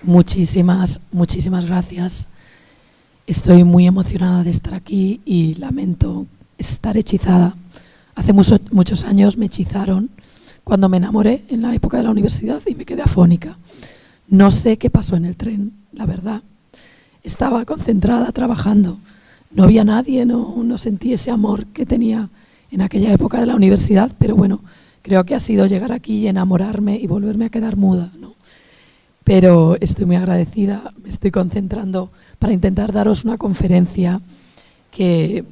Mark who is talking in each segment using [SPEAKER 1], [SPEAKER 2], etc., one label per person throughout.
[SPEAKER 1] Muchísimas gracias. Estoy muy emocionada de estar aquí y lamento estar hechizada. Hace muchos años me hechizaron cuando me enamoré en la época de la universidad y me quedé afónica. No sé qué pasó en el tren, la verdad. Estaba concentrada trabajando. No había nadie, no sentí ese amor que tenía en aquella época de la universidad, pero bueno, creo que ha sido llegar aquí y enamorarme y volverme a quedar muda, ¿no? Pero estoy muy agradecida, me estoy concentrando para intentar daros una conferencia que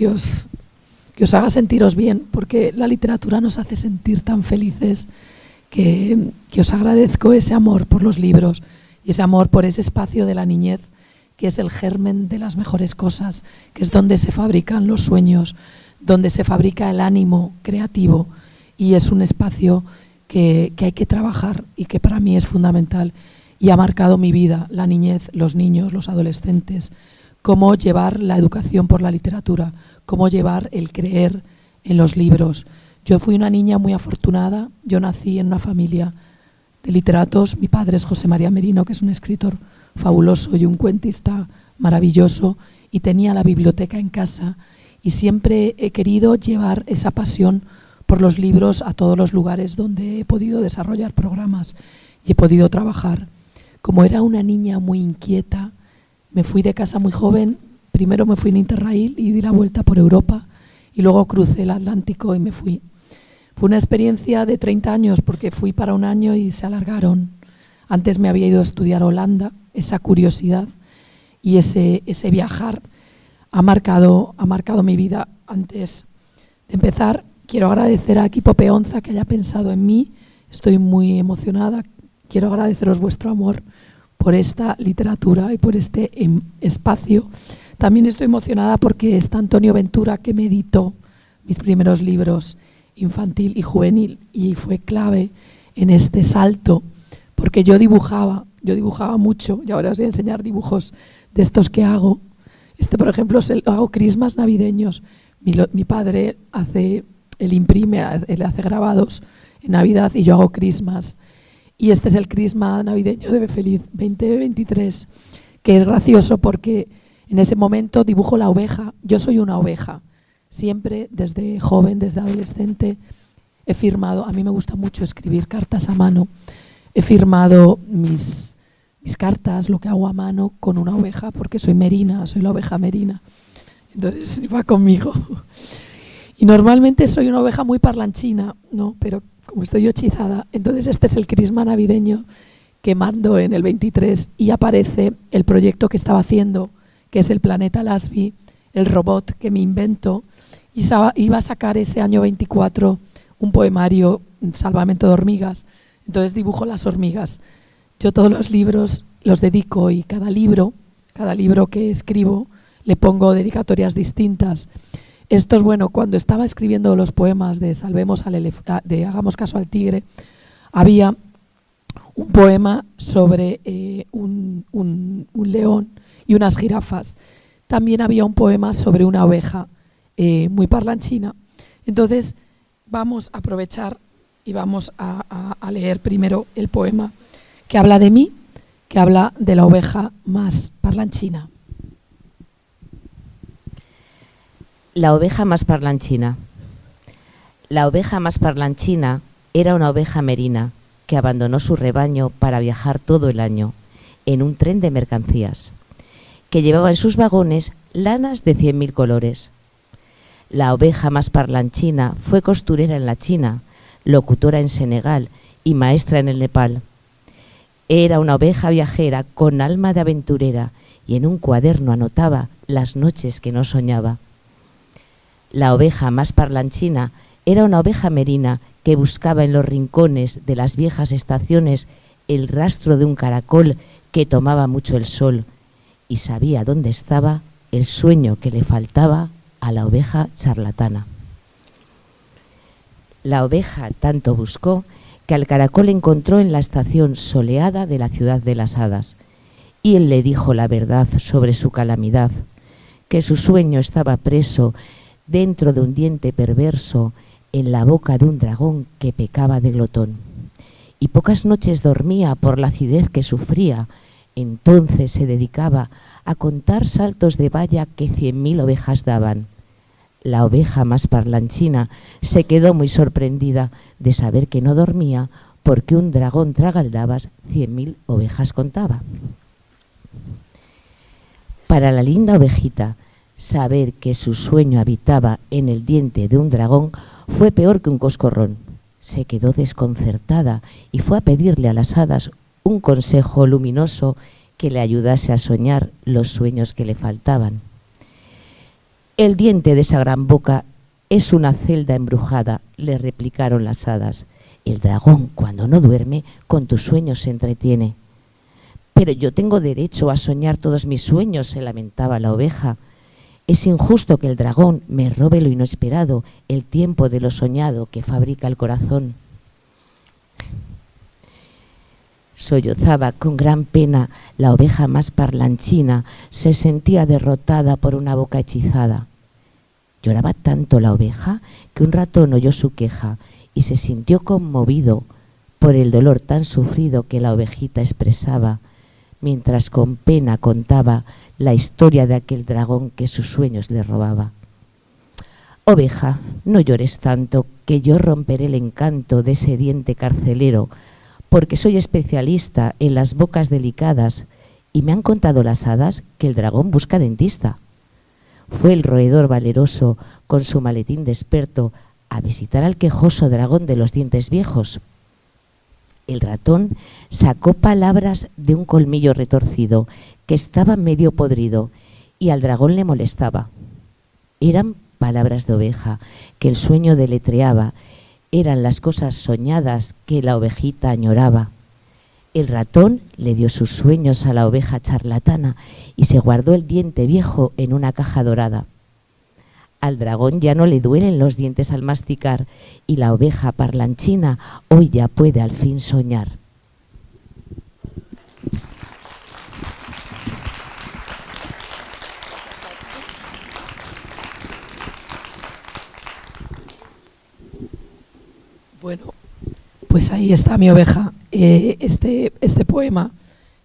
[SPEAKER 1] os haga sentiros bien, porque la literatura nos hace sentir tan felices que os agradezco ese amor por los libros y ese amor por ese espacio de la niñez, que es el germen de las mejores cosas, que es donde se fabrican los sueños, donde se fabrica el ánimo creativo, y es un espacio que hay que trabajar y que para mí es fundamental y ha marcado mi vida, la niñez, los niños, los adolescentes, cómo llevar la educación por la literatura, cómo llevar el creer en los libros. Yo fui una niña muy afortunada, yo nací en una familia de literatos, mi padre es José María Merino, que es un escritor fabuloso y un cuentista maravilloso, y tenía la biblioteca en casa y siempre he querido llevar esa pasión por los libros a todos los lugares donde he podido desarrollar programas y he podido trabajar. Como era una niña muy inquieta, me fui de casa muy joven. Primero me fui en Interrail y di la vuelta por Europa y luego crucé el Atlántico y me fui. Fue una experiencia de 30 años porque fui para un año y se alargaron. Antes me había ido a estudiar a Holanda, esa curiosidad y ese viajar ha marcado mi vida. Antes de empezar, quiero agradecer al equipo Peonza que haya pensado en mí. Estoy muy emocionada. Quiero agradeceros vuestro amor por esta literatura y por este espacio. También estoy emocionada porque está Antonio Ventura, que me editó mis primeros libros infantil y juvenil y fue clave en este salto, porque yo dibujaba mucho y ahora os voy a enseñar dibujos de estos que hago. Por ejemplo, hago crismas navideños. Mi padre él imprime, él hace grabados en Navidad y yo hago crismas. Y este es el crisma navideño de Feliz 2023, que es gracioso porque en ese momento dibujo la oveja. Yo soy una oveja. Siempre, desde joven, desde adolescente, he firmado, a mí me gusta mucho escribir cartas a mano, he firmado mis cartas, lo que hago a mano, con una oveja, porque soy merina, soy la oveja merina. Entonces va conmigo. Y normalmente soy una oveja muy parlanchina, ¿no? Pero como estoy yo hechizada, entonces este es el crisma navideño que mando en el 23 y aparece el proyecto que estaba haciendo, que es el Planeta Lasby, el robot que me invento, y iba a sacar ese año 24 un poemario, Salvamento de hormigas. Entonces dibujo las hormigas. Yo todos los libros los dedico y cada libro que escribo le pongo dedicatorias distintas. Esto es bueno, cuando estaba escribiendo los poemas de de Hagamos caso al tigre, había un poema sobre un león y unas jirafas. También había un poema sobre una oveja muy parlanchina. Entonces vamos a aprovechar y vamos a leer primero el poema que habla de mí, que habla de la oveja más parlanchina.
[SPEAKER 2] La oveja más parlanchina. La oveja más parlanchina era una oveja merina que abandonó su rebaño para viajar todo el año en un tren de mercancías, que llevaba en sus vagones lanas de 100.000 colores. La oveja más parlanchina fue costurera en la China, locutora en Senegal y maestra en el Nepal. Era una oveja viajera con alma de aventurera y en un cuaderno anotaba las noches que no soñaba. La oveja más parlanchina era una oveja merina que buscaba en los rincones de las viejas estaciones el rastro de un caracol que tomaba mucho el sol y sabía dónde estaba el sueño que le faltaba a la oveja charlatana. La oveja tanto buscó que al caracol encontró en la estación soleada de la ciudad de las hadas, y él le dijo la verdad sobre su calamidad, que su sueño estaba preso dentro de un diente perverso en la boca de un dragón que pecaba de glotón. y pocas noches dormía por la acidez que sufría. Entonces se dedicaba a contar saltos de valla que 100.000 ovejas daban. La oveja más parlanchina se quedó muy sorprendida de saber que no dormía porque un dragón tragaldabas 100.000 ovejas contaba. Para la linda ovejita, saber que su sueño habitaba en el diente de un dragón fue peor que un coscorrón. Se quedó desconcertada y fue a pedirle a las hadas un consejo luminoso que le ayudase a soñar los sueños que le faltaban. El diente de esa gran boca es una celda embrujada, le replicaron las hadas. El dragón, cuando no duerme, con tus sueños se entretiene. Pero yo tengo derecho a soñar todos mis sueños, se lamentaba la oveja. Es injusto que el dragón me robe lo inesperado, el tiempo de lo soñado que fabrica el corazón. Sollozaba con gran pena la oveja más parlanchina, se sentía derrotada por una boca hechizada. Lloraba tanto la oveja que un ratón oyó su queja y se sintió conmovido por el dolor tan sufrido que la ovejita expresaba, mientras con pena contaba la historia de aquel dragón que sus sueños le robaba. Oveja, no llores tanto, que yo romperé el encanto de ese diente carcelero, porque soy especialista en las bocas delicadas y me han contado las hadas que el dragón busca dentista. Fue el roedor valeroso con su maletín de experto a visitar al quejoso dragón de los dientes viejos. El ratón sacó palabras de un colmillo retorcido que estaba medio podrido y al dragón le molestaba. Eran palabras de oveja que el sueño deletreaba, eran las cosas soñadas que la ovejita añoraba. El ratón le dio sus sueños a la oveja charlatana y se guardó el diente viejo en una caja dorada. Al dragón ya no le duelen los dientes al masticar y la oveja parlanchina hoy ya puede al fin soñar.
[SPEAKER 1] Bueno, pues ahí está mi oveja. Este poema,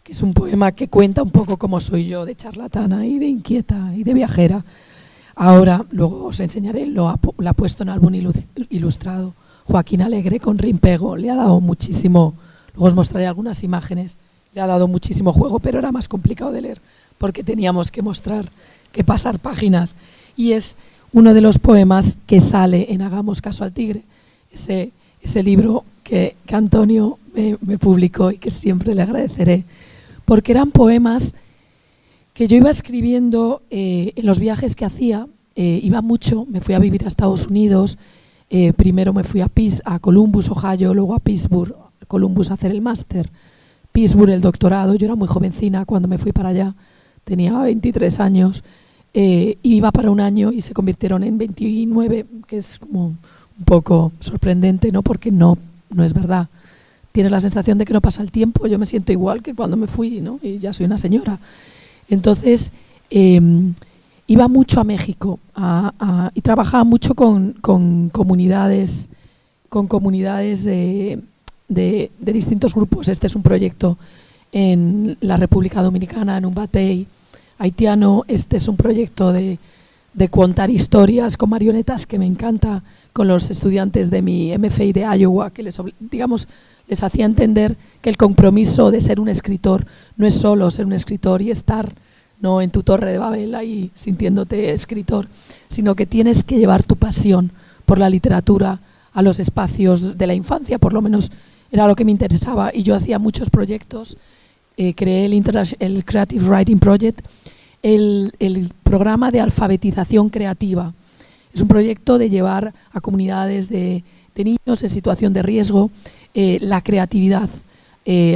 [SPEAKER 1] que es un poema que cuenta un poco cómo soy yo de charlatana y de inquieta y de viajera. Ahora, luego os enseñaré, lo ha puesto en álbum ilustrado Joaquín Alegre con Rimpego. Le ha dado muchísimo, luego os mostraré algunas imágenes, le ha dado muchísimo juego, pero era más complicado de leer porque teníamos que mostrar, que pasar páginas. Y es uno de los poemas que sale en Hagamos caso al tigre, ese libro que Antonio me publicó y que siempre le agradeceré, porque eran poemas que yo iba escribiendo en los viajes que hacía. Iba mucho, me fui a vivir a Estados Unidos, primero me fui a Columbus, Ohio, luego a Pittsburgh, Columbus a hacer el máster, Pittsburgh el doctorado. Yo era muy jovencina cuando me fui para allá, tenía 23 años, iba para un año y se convirtieron en 29, que es como un poco sorprendente, ¿no? Porque no es verdad. Tienes la sensación de que no pasa el tiempo. Yo me siento igual que cuando me fui, ¿no? Y ya soy una señora. Entonces, iba mucho a México y trabajaba mucho con comunidades de distintos grupos. Este es un proyecto en la República Dominicana, en un batey haitiano. Este es un proyecto de contar historias con marionetas que me encanta, con los estudiantes de mi MFA de Iowa, que les hacía entender que el compromiso de ser un escritor no es solo ser un escritor y estar, ¿no?, en tu torre de Babel ahí sintiéndote escritor, sino que tienes que llevar tu pasión por la literatura a los espacios de la infancia. Por lo menos era lo que me interesaba, y yo hacía muchos proyectos. Creé el Creative Writing Project, el programa de alfabetización creativa. Es un proyecto de llevar a comunidades de niños en situación de riesgo la creatividad,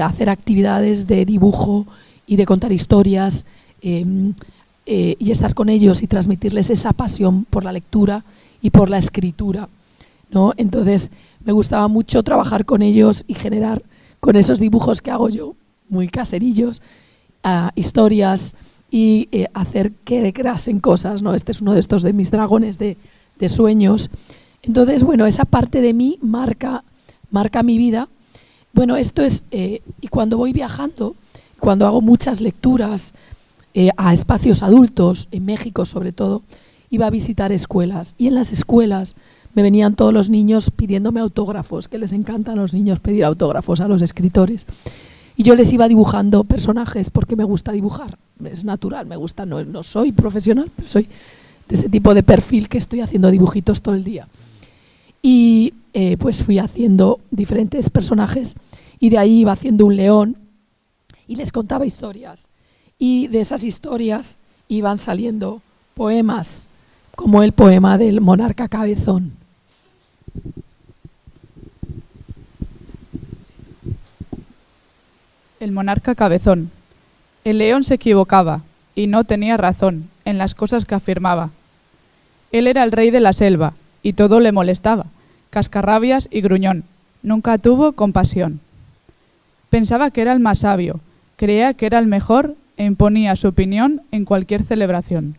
[SPEAKER 1] hacer actividades de dibujo y de contar historias, y estar con ellos y transmitirles esa pasión por la lectura y por la escritura, ¿no? Entonces me gustaba mucho trabajar con ellos y generar con esos dibujos que hago yo, muy caserillos, historias y hacer que creasen cosas, ¿no? Este es uno de estos de mis dragones de sueños. Entonces, bueno, esa parte de mí marca mi vida. Bueno, esto es, y cuando voy viajando, cuando hago muchas lecturas a espacios adultos, en México sobre todo, iba a visitar escuelas, y en las escuelas me venían todos los niños pidiéndome autógrafos, que les encantan a los niños pedir autógrafos a los escritores. Y yo les iba dibujando personajes porque me gusta dibujar, es natural, me gusta, no soy profesional, pero soy de ese tipo de perfil que estoy haciendo dibujitos todo el día. Y pues fui haciendo diferentes personajes y de ahí iba haciendo un león y les contaba historias. Y de esas historias iban saliendo poemas, como el poema del monarca cabezón.
[SPEAKER 3] El monarca cabezón. El león se equivocaba y no tenía razón en las cosas que afirmaba. Él era el rey de la selva y todo le molestaba, cascarrabias y gruñón. Nunca tuvo compasión. Pensaba que era el más sabio, creía que era el mejor e imponía su opinión en cualquier celebración.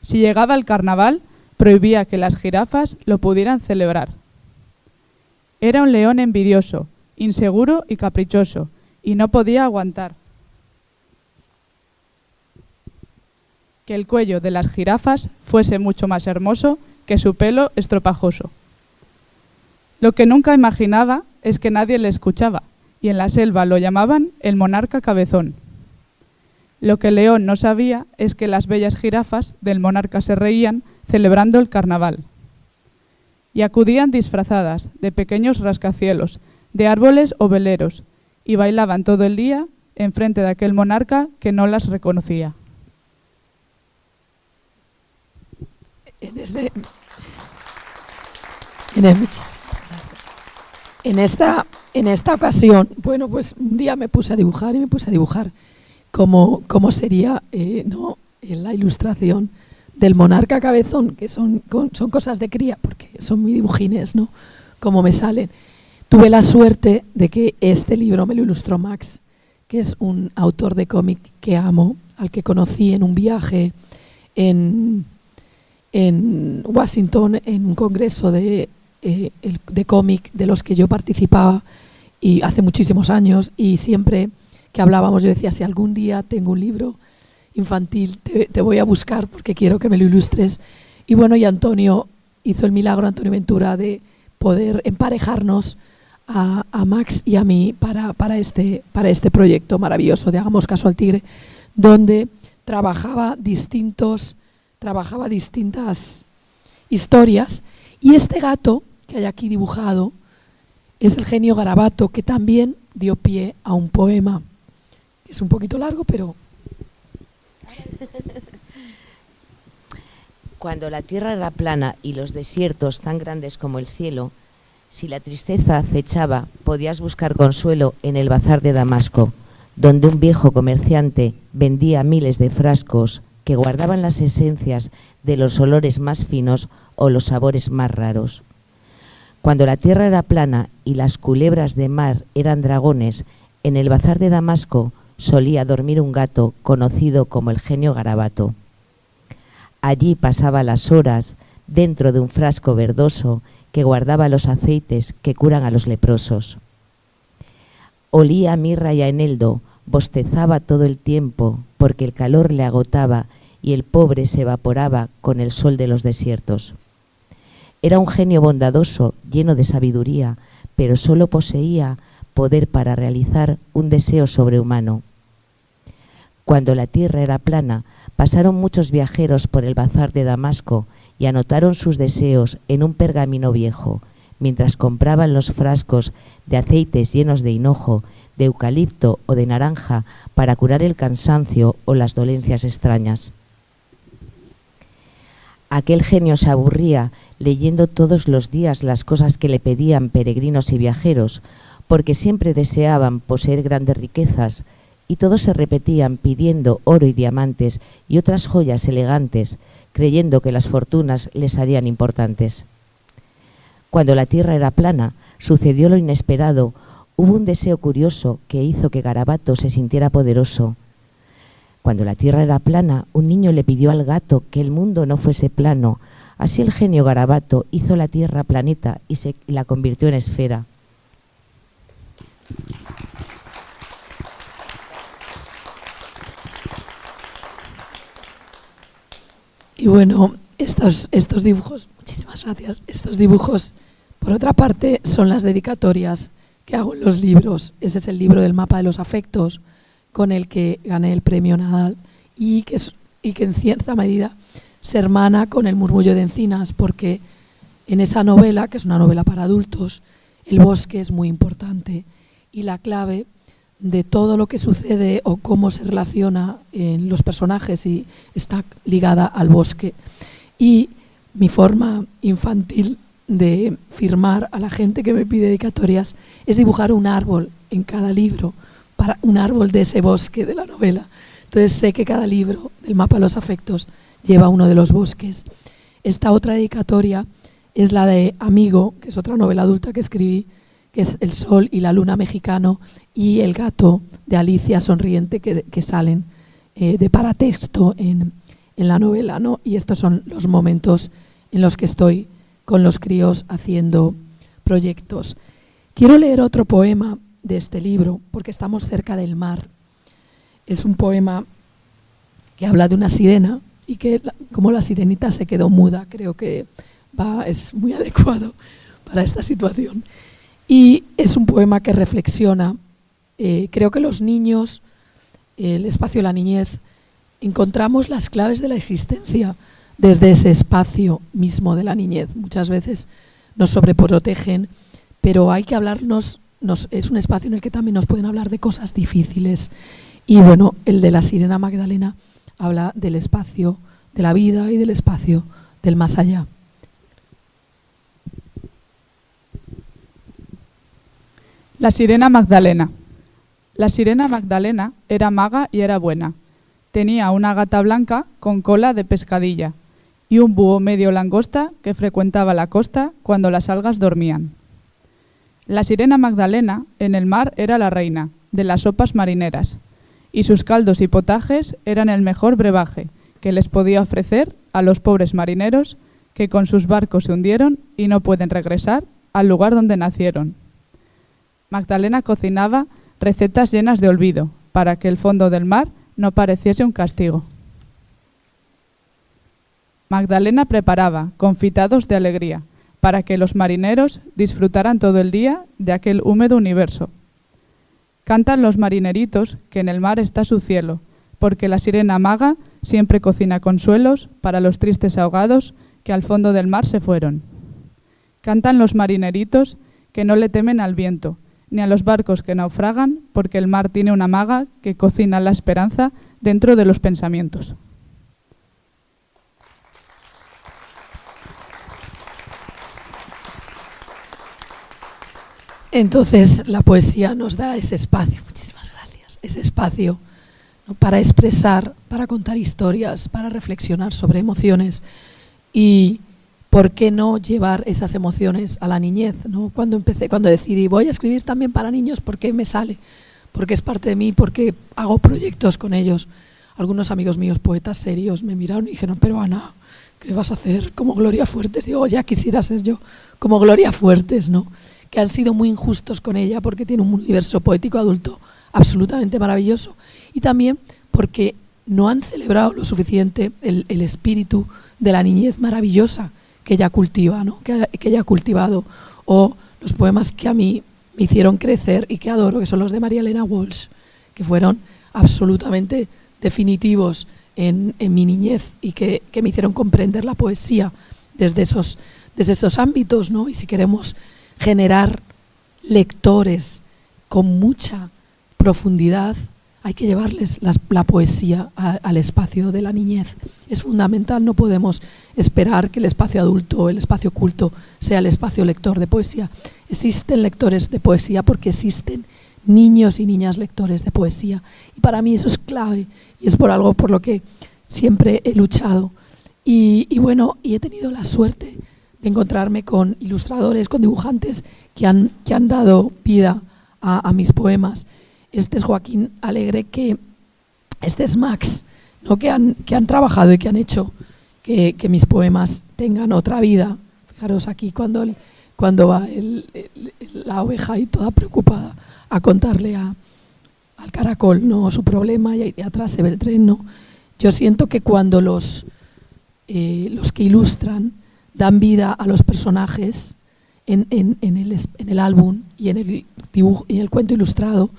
[SPEAKER 3] Si llegaba el carnaval, prohibía que las jirafas lo pudieran celebrar. Era un león envidioso, inseguro y caprichoso, y no podía aguantar que el cuello de las jirafas fuese mucho más hermoso que su pelo estropajoso. Lo que nunca imaginaba es que nadie le escuchaba, y en la selva lo llamaban el monarca cabezón. Lo que el león no sabía es que las bellas jirafas del monarca se reían celebrando el carnaval. Y acudían disfrazadas de pequeños rascacielos, de árboles o veleros, y bailaban todo el día enfrente de aquel monarca que no las reconocía.
[SPEAKER 1] En esta ocasión, bueno, pues un día me puse a dibujar cómo sería ¿no? la ilustración del monarca cabezón, que son cosas de cría, porque son muy dibujines, ¿no? Como me salen. Tuve la suerte de que este libro me lo ilustró Max, que es un autor de cómic que amo, al que conocí en un viaje en Washington, en un congreso de cómic de los que yo participaba y hace muchísimos años, y siempre que hablábamos yo decía, si algún día tengo un libro infantil te voy a buscar porque quiero que me lo ilustres. Y bueno, y Antonio hizo el milagro, Antonio Ventura, de poder emparejarnos a Max y a mí para este proyecto maravilloso de Hagamos caso al tigre, donde trabajaba distintas historias. Y este gato que hay aquí dibujado es el genio Garabato, que también dio pie a un poema. Es un poquito largo, pero...
[SPEAKER 2] Cuando la tierra era plana y los desiertos tan grandes como el cielo, si la tristeza acechaba, podías buscar consuelo en el bazar de Damasco, donde un viejo comerciante vendía miles de frascos que guardaban las esencias de los olores más finos o los sabores más raros. Cuando la tierra era plana y las culebras de mar eran dragones, en el bazar de Damasco solía dormir un gato conocido como el genio Garabato. Allí pasaba las horas dentro de un frasco verdoso que guardaba los aceites que curan a los leprosos. Olía a mirra y a eneldo, bostezaba todo el tiempo porque el calor le agotaba y el pobre se evaporaba con el sol de los desiertos. Era un genio bondadoso, lleno de sabiduría, pero solo poseía poder para realizar un deseo sobrehumano. Cuando la tierra era plana, pasaron muchos viajeros por el bazar de Damasco y anotaron sus deseos en un pergamino viejo, mientras compraban los frascos de aceites llenos de hinojo, de eucalipto o de naranja para curar el cansancio o las dolencias extrañas. Aquel genio se aburría leyendo todos los días las cosas que le pedían peregrinos y viajeros, porque siempre deseaban poseer grandes riquezas, y todos se repetían pidiendo oro y diamantes y otras joyas elegantes, creyendo que las fortunas les harían importantes. Cuando la tierra era plana, sucedió lo inesperado. Hubo un deseo curioso que hizo que Garabato se sintiera poderoso. Cuando la tierra era plana, un niño le pidió al gato que el mundo no fuese plano. Así el genio Garabato hizo la tierra planeta y la convirtió en esfera.
[SPEAKER 1] Y bueno, estos dibujos, muchísimas gracias, estos dibujos, por otra parte, son las dedicatorias que hago en los libros. Ese es el libro del mapa de los afectos, con el que gané el premio Nadal y que en cierta medida se hermana con El murmullo de encinas, porque en esa novela, que es una novela para adultos, el bosque es muy importante y la clave de todo lo que sucede o cómo se relaciona en los personajes y está ligada al bosque. Y mi forma infantil de firmar a la gente que me pide dedicatorias es dibujar un árbol en cada libro, para un árbol de ese bosque de la novela. Entonces sé que cada libro del mapa de los afectos lleva uno de los bosques. Esta otra dedicatoria es la de Amigo, que es otra novela adulta que escribí, que es El sol y la luna mexicano y el gato de Alicia sonriente que salen de paratexto en la novela, ¿no? Y estos son los momentos en los que estoy con los críos haciendo proyectos. Quiero leer otro poema de este libro porque estamos cerca del mar. Es un poema que habla de una sirena y que como la sirenita se quedó muda, creo que es muy adecuado para esta situación. Y es un poema que reflexiona, creo que los niños, el espacio de la niñez, encontramos las claves de la existencia desde ese espacio mismo de la niñez. Muchas veces nos sobreprotegen, pero hay que hablarnos, es un espacio en el que también nos pueden hablar de cosas difíciles. Y bueno, el de la sirena Magdalena habla del espacio de la vida y del espacio del más allá.
[SPEAKER 3] La sirena Magdalena. La sirena Magdalena era maga y era buena. Tenía una gata blanca con cola de pescadilla y un búho medio langosta que frecuentaba la costa cuando las algas dormían. La sirena Magdalena en el mar era la reina de las sopas marineras y sus caldos y potajes eran el mejor brebaje que les podía ofrecer a los pobres marineros que con sus barcos se hundieron y no pueden regresar al lugar donde nacieron. Magdalena cocinaba recetas llenas de olvido para que el fondo del mar no pareciese un castigo. Magdalena preparaba confitados de alegría para que los marineros disfrutaran todo el día de aquel húmedo universo. Cantan los marineritos que en el mar está su cielo, porque la sirena maga siempre cocina consuelos para los tristes ahogados que al fondo del mar se fueron. Cantan los marineritos que no le temen al viento, ni a los barcos que naufragan, porque el mar tiene una maga que cocina la esperanza dentro de los pensamientos.
[SPEAKER 1] Entonces la poesía nos da ese espacio, muchísimas gracias, ese espacio, ¿no?, para expresar, para contar historias, para reflexionar sobre emociones y ¿por qué no llevar esas emociones a la niñez, ¿no? Cuando decidí voy a escribir también para niños, ¿por qué me sale? Porque es parte de mí, porque hago proyectos con ellos. Algunos amigos míos, poetas serios, me miraron y dijeron, pero Ana, ¿qué vas a hacer como Gloria Fuertes? Digo, ya quisiera ser yo como Gloria Fuertes, ¿no? Que han sido muy injustos con ella porque tiene un universo poético adulto absolutamente maravilloso y también porque no han celebrado lo suficiente el espíritu de la niñez maravillosa que ella cultiva, ¿no? que ella ha cultivado, o los poemas que a mí me hicieron crecer y que adoro, que son los de María Elena Walsh, que fueron absolutamente definitivos en mi niñez y que me hicieron comprender la poesía desde esos ámbitos, ¿no? Y si queremos generar lectores con mucha profundidad, hay que llevarles la poesía al espacio de la niñez. Es fundamental, no podemos esperar que el espacio adulto, el espacio culto, sea el espacio lector de poesía. Existen lectores de poesía porque existen niños y niñas lectores de poesía. Y para mí eso es clave y es por algo por lo que siempre he luchado. Y bueno, y he tenido la suerte de encontrarme con ilustradores, con dibujantes que han dado vida a mis poemas. Este es Joaquín Alegre, este es Max, ¿no? que han trabajado y que han hecho que mis poemas tengan otra vida. Fijaros aquí cuando va la oveja y toda preocupada a contarle al caracol, ¿no?, su problema, y ahí de atrás se ve el tren, ¿no? Yo siento que cuando los que ilustran dan vida a los personajes en el álbum y en el dibujo y en el cuento ilustrado,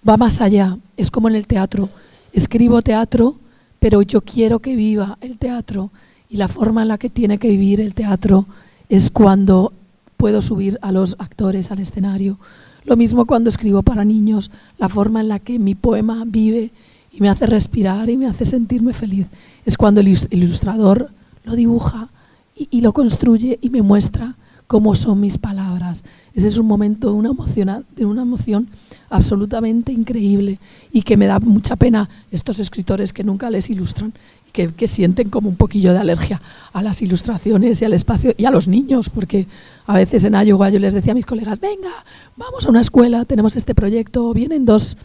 [SPEAKER 1] va más allá. Es como en el teatro. Escribo teatro, pero yo quiero que viva el teatro, y la forma en la que tiene que vivir el teatro es cuando puedo subir a los actores al escenario. Lo mismo cuando escribo para niños, la forma en la que mi poema vive y me hace respirar y me hace sentirme feliz es cuando el ilustrador lo dibuja y lo construye y me muestra cómo son mis palabras. Ese es un momento de una emoción absolutamente increíble, y que me da mucha pena estos escritores que nunca les ilustran y que sienten como un poquillo de alergia a las ilustraciones y al espacio y a los niños, porque a veces en Iowa yo les decía a mis colegas: venga, vamos a una escuela, tenemos este proyecto, vienen dos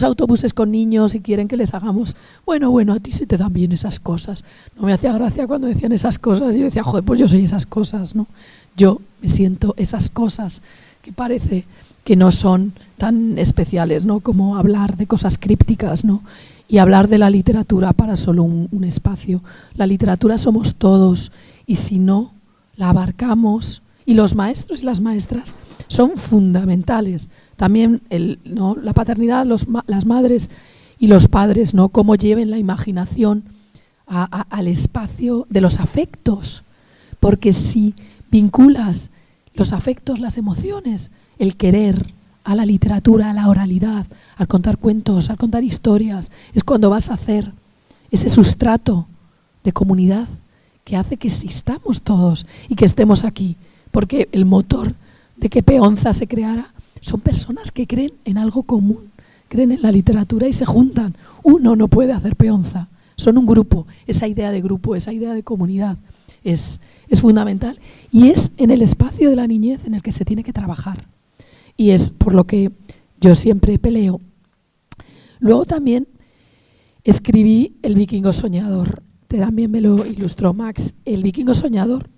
[SPEAKER 1] autobuses con niños y quieren que les hagamos. Bueno, a ti se te dan bien esas cosas. No me hacía gracia cuando decían esas cosas. Yo decía: joder, pues yo soy esas cosas, ¿no? Yo me siento esas cosas que parece que no son tan especiales, ¿no?, como hablar de cosas crípticas, ¿no?, y hablar de la literatura para solo un espacio. La literatura somos todos, y si no la abarcamos, y los maestros y las maestras son fundamentales. También la paternidad, las madres y los padres, ¿no?, cómo lleven la imaginación al espacio de los afectos, porque si vinculas los afectos, las emociones, el querer a la literatura, a la oralidad, al contar cuentos, al contar historias, es cuando vas a hacer ese sustrato de comunidad que hace que existamos todos y que estemos aquí. Porque el motor de que Peonza se creara son personas que creen en algo común, creen en la literatura y se juntan. Uno no puede hacer Peonza, son un grupo. Esa idea de grupo, esa idea de comunidad es fundamental, y es en el espacio de la niñez en el que se tiene que trabajar, y es por lo que yo siempre peleo. Luego también escribí El vikingo soñador, también me lo ilustró Max. El vikingo soñador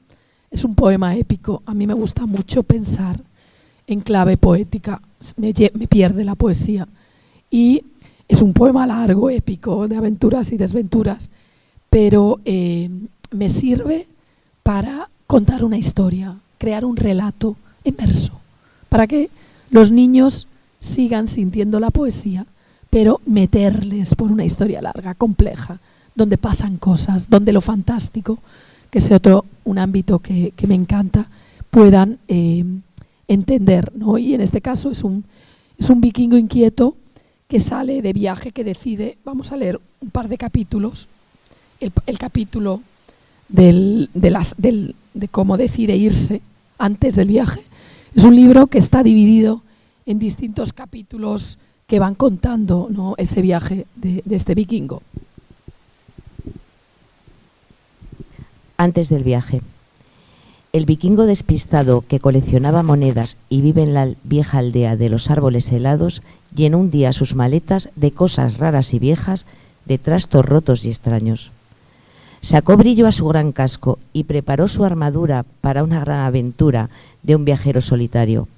[SPEAKER 1] es un poema épico. A mí me gusta mucho pensar en clave poética, me pierde la poesía, y es un poema largo, épico, de aventuras y desventuras, pero me sirve para contar una historia, crear un relato en verso, para que los niños sigan sintiendo la poesía, pero meterles por una historia larga, compleja, donde pasan cosas, donde lo fantástico, que es un ámbito que me encanta, puedan entender, ¿no? Y en este caso es un vikingo inquieto que sale de viaje, que decide, vamos a leer un par de capítulos, el capítulo de cómo decide irse antes del viaje. Es un libro que está dividido en distintos capítulos que van contando, ¿no?, ese viaje de este vikingo.
[SPEAKER 2] Antes del viaje. El vikingo despistado que coleccionaba monedas y vive en la vieja aldea de los árboles helados llenó un día sus maletas de cosas raras y viejas, de trastos rotos y extraños. Sacó brillo a su gran casco y preparó su armadura para una gran aventura de un viajero solitario.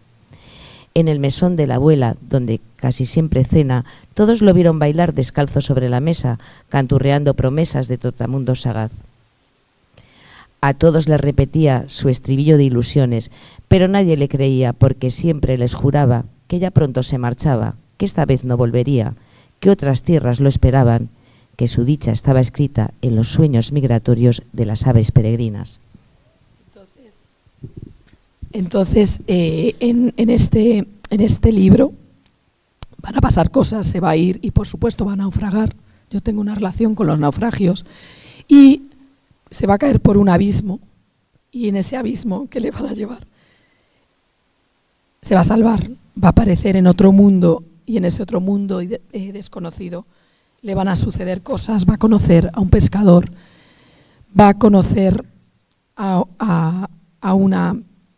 [SPEAKER 2] En el mesón de la abuela, donde casi siempre cena, todos lo vieron bailar descalzo sobre la mesa, canturreando promesas de trotamundo sagaz. A todos les repetía su estribillo de ilusiones, pero nadie le creía, porque siempre les juraba que ya pronto se marchaba, que esta vez no volvería, que otras tierras lo esperaban, que su dicha estaba escrita en los sueños migratorios de las aves peregrinas.
[SPEAKER 1] Entonces en este libro van a pasar cosas, se va a ir y por supuesto va a naufragar. Yo tengo una relación con los naufragios, y se va a caer por un abismo, y en ese abismo que le van a llevar se va a salvar, va a aparecer en otro mundo, y en ese otro mundo desconocido le van a suceder cosas. Va a conocer a un pescador, va a conocer a una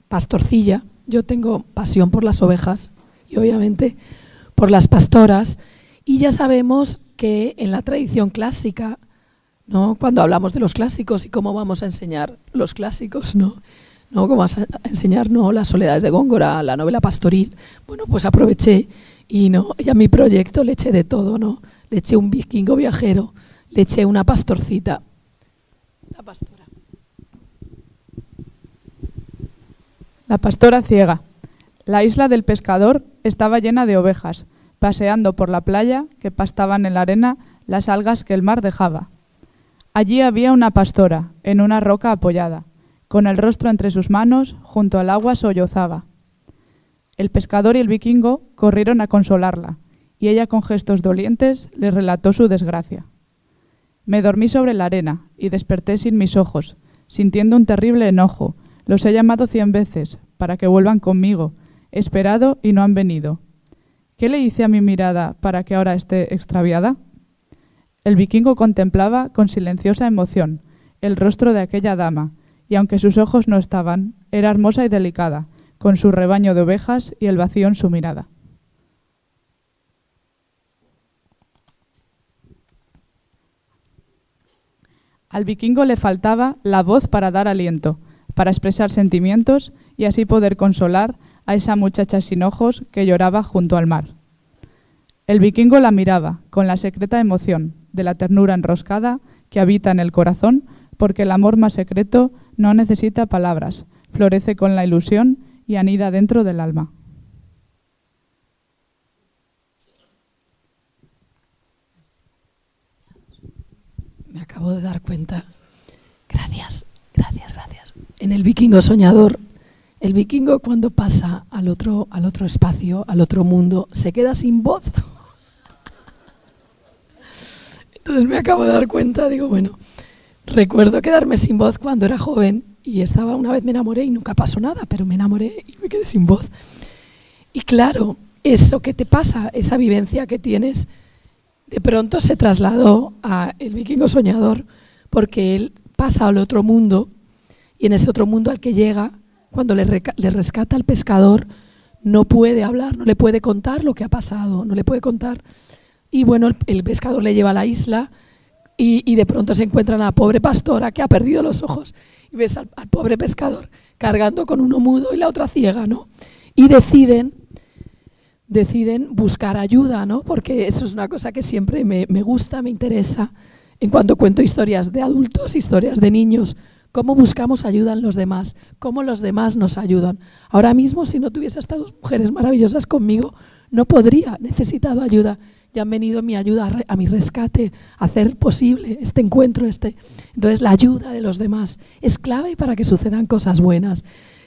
[SPEAKER 1] pastorcilla. Yo tengo pasión por las ovejas y obviamente por las pastoras, y ya sabemos que en la tradición clásica, ¿no?, cuando hablamos de los clásicos y cómo vamos a enseñar los clásicos, ¿no?, ¿no? ¿Cómo vas a enseñar, no, las soledades de Góngora, la novela pastoril? Bueno, pues aproveché y a mi proyecto le eché de todo, ¿no? Le eché un vikingo viajero, le eché una pastorcita, la pastora.
[SPEAKER 3] La pastora ciega. La isla del pescador estaba llena de ovejas, paseando por la playa que pastaban en la arena las algas que el mar dejaba. Allí había una pastora, en una roca apoyada, con el rostro entre sus manos, junto al agua sollozaba. El pescador y el vikingo corrieron a consolarla, y ella con gestos dolientes le relató su desgracia. Me dormí sobre la arena y desperté sin mis ojos, sintiendo un terrible enojo. Los he llamado 100 veces para que vuelvan conmigo. He esperado y no han venido. ¿Qué le hice a mi mirada para que ahora esté extraviada? El vikingo contemplaba con silenciosa emoción el rostro de aquella dama, y aunque sus ojos no estaban, era hermosa y delicada, con su rebaño de ovejas y el vacío en su mirada. Al vikingo le faltaba la voz para dar aliento, para expresar sentimientos y así poder consolar a esa muchacha sin ojos que lloraba junto al mar. El vikingo la miraba con la secreta emoción de la ternura enroscada que habita en el corazón, porque el amor más secreto no necesita palabras, florece con la ilusión y anida dentro del alma.
[SPEAKER 1] Me acabo de dar cuenta. Gracias. En el vikingo soñador, el vikingo cuando pasa al otro espacio, al otro mundo, se queda sin voz. Entonces me acabo de dar cuenta, digo, bueno, recuerdo quedarme sin voz cuando era joven y una vez me enamoré y nunca pasó nada, pero me enamoré y me quedé sin voz. Y claro, eso que te pasa, esa vivencia que tienes, de pronto se trasladó a el vikingo soñador, porque él pasa al otro mundo y en ese otro mundo al que llega, cuando le rescata al pescador, no puede hablar, no le puede contar lo que ha pasado, no le puede contar. Y bueno, el pescador le lleva a la isla y de pronto se encuentran a la pobre pastora que ha perdido los ojos y ves al pobre pescador cargando con uno mudo y la otra ciega, ¿no? Y deciden buscar ayuda, ¿no? Porque eso es una cosa que siempre me gusta, me interesa. En cuanto cuento historias de adultos, historias de niños, cómo buscamos ayuda en los demás, cómo los demás nos ayudan. Ahora mismo, si no tuviese estas dos mujeres maravillosas conmigo, no podría, he necesitado ayuda. Y han venido en mi ayuda a mi rescate, a hacer posible este encuentro. Entonces, la ayuda de los demás es clave para que sucedan cosas buenas.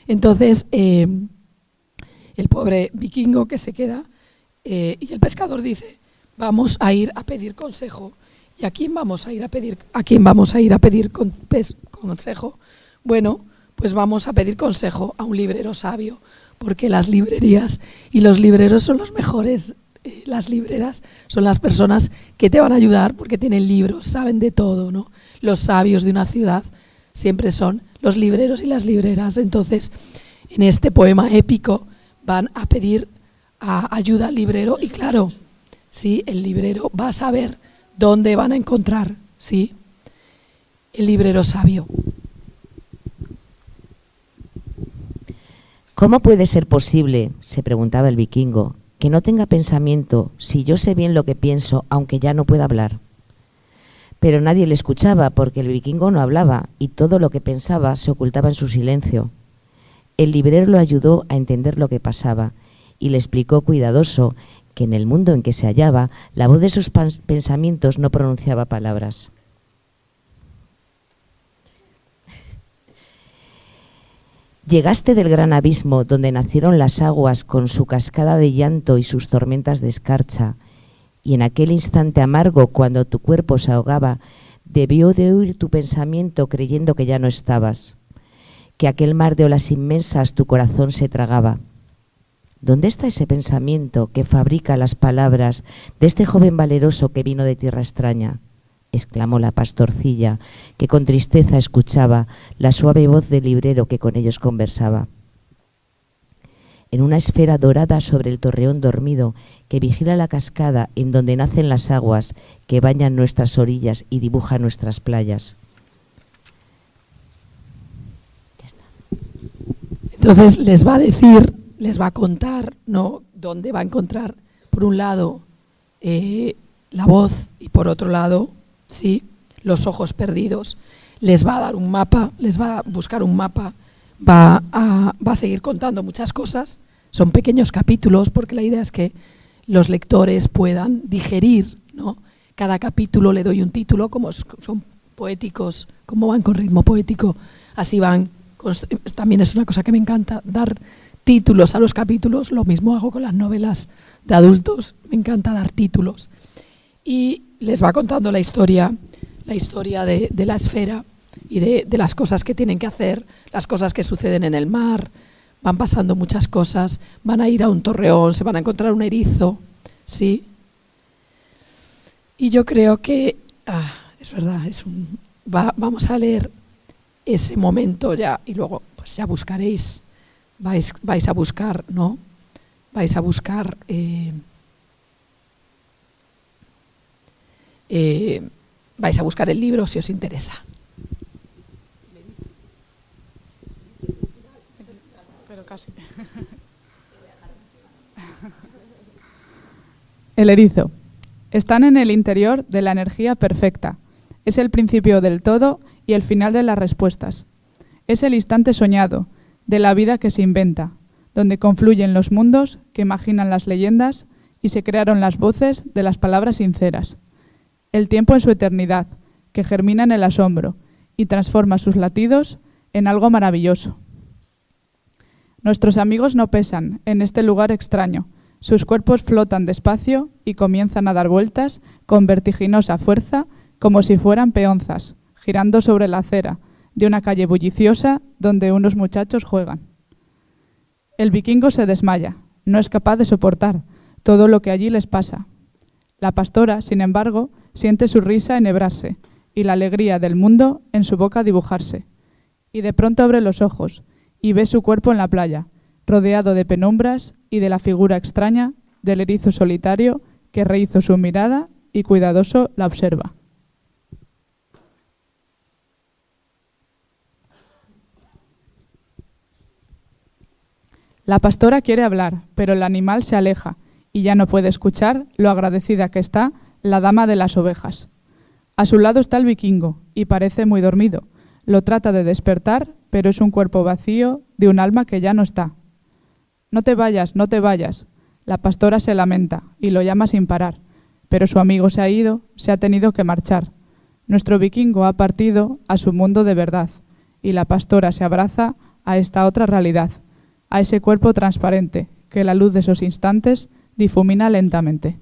[SPEAKER 1] Entonces, el pobre vikingo que se queda y el pescador dice, vamos a ir a pedir consejo. ¿Y a quién vamos a ir a pedir consejo? Bueno, pues vamos a pedir consejo a un librero sabio, porque las librerías y los libreros son los mejores. Las libreras son las personas que te van a ayudar porque tienen libros, saben de todo, ¿no? Los sabios de una ciudad siempre son los libreros y las libreras. Entonces, en este poema épico van a pedir ayuda al librero y claro, sí, el librero va a saber dónde van a encontrar, ¿sí? El librero sabio.
[SPEAKER 2] ¿Cómo puede ser posible, se preguntaba el vikingo, que no tenga pensamiento si yo sé bien lo que pienso, aunque ya no pueda hablar? Pero nadie le escuchaba porque el vikingo no hablaba y todo lo que pensaba se ocultaba en su silencio. El librero lo ayudó a entender lo que pasaba y le explicó cuidadoso que en el mundo en que se hallaba, la voz de sus pensamientos no pronunciaba palabras. Llegaste del gran abismo donde nacieron las aguas con su cascada de llanto y sus tormentas de escarcha, y en aquel instante amargo cuando tu cuerpo se ahogaba, debió de huir tu pensamiento creyendo que ya no estabas, que aquel mar de olas inmensas tu corazón se tragaba. ¿Dónde está ese pensamiento que fabrica las palabras de este joven valeroso que vino de tierra extraña? Exclamó la pastorcilla, que con tristeza escuchaba la suave voz del librero que con ellos conversaba. En una esfera dorada sobre el torreón dormido que vigila la cascada en donde nacen las aguas que bañan nuestras orillas y dibujan nuestras playas. Ya está.
[SPEAKER 1] Entonces les va a decir, les va a contar, ¿no?, dónde va a encontrar, por un lado, la voz y por otro lado, ¿sí?, los ojos perdidos. Les va a dar un mapa, les va a buscar un mapa, va a seguir contando muchas cosas. Son pequeños capítulos porque la idea es que los lectores puedan digerir, ¿no? Cada capítulo le doy un título, como son poéticos, como van con ritmo poético, así van. También es una cosa que me encanta, dar títulos a los capítulos. Lo mismo hago con las novelas de adultos, me encanta dar títulos. Y les va contando la historia de la esfera y de las cosas que tienen que hacer, las cosas que suceden en el mar. Van pasando muchas cosas, van a ir a un torreón, se van a encontrar un erizo, ¿sí? Y yo creo que, es verdad, vamos a leer ese momento ya y luego pues ya buscaréis, vais a buscar, ¿no? Vais a buscar el libro si os interesa.
[SPEAKER 3] Pero casi. El erizo. Están en el interior de la energía perfecta. Es el principio del todo y el final de las respuestas. Es el instante soñado de la vida que se inventa, donde confluyen los mundos que imaginan las leyendas y se crearon las voces de las palabras sinceras. El tiempo en su eternidad, que germina en el asombro y transforma sus latidos en algo maravilloso. Nuestros amigos no pesan en este lugar extraño. Sus cuerpos flotan despacio y comienzan a dar vueltas con vertiginosa fuerza como si fueran peonzas, girando sobre la acera de una calle bulliciosa donde unos muchachos juegan. El vikingo se desmaya, no es capaz de soportar todo lo que allí les pasa. La pastora, sin embargo, siente su risa enhebrarse y la alegría del mundo en su boca dibujarse. Y de pronto abre los ojos y ve su cuerpo en la playa, rodeado de penumbras y de la figura extraña del erizo solitario que rehizo su mirada y cuidadoso la observa. La pastora quiere hablar, pero el animal se aleja y ya no puede escuchar lo agradecida que está la dama de las ovejas. A su lado está el vikingo y parece muy dormido. Lo trata de despertar, pero es un cuerpo vacío de un alma que ya no está. No te vayas, no te vayas. La pastora se lamenta y lo llama sin parar, pero su amigo se ha ido, se ha tenido que marchar. Nuestro vikingo ha partido a su mundo de verdad y la pastora se abraza a esta otra realidad, a ese cuerpo transparente que la luz de esos instantes difumina lentamente.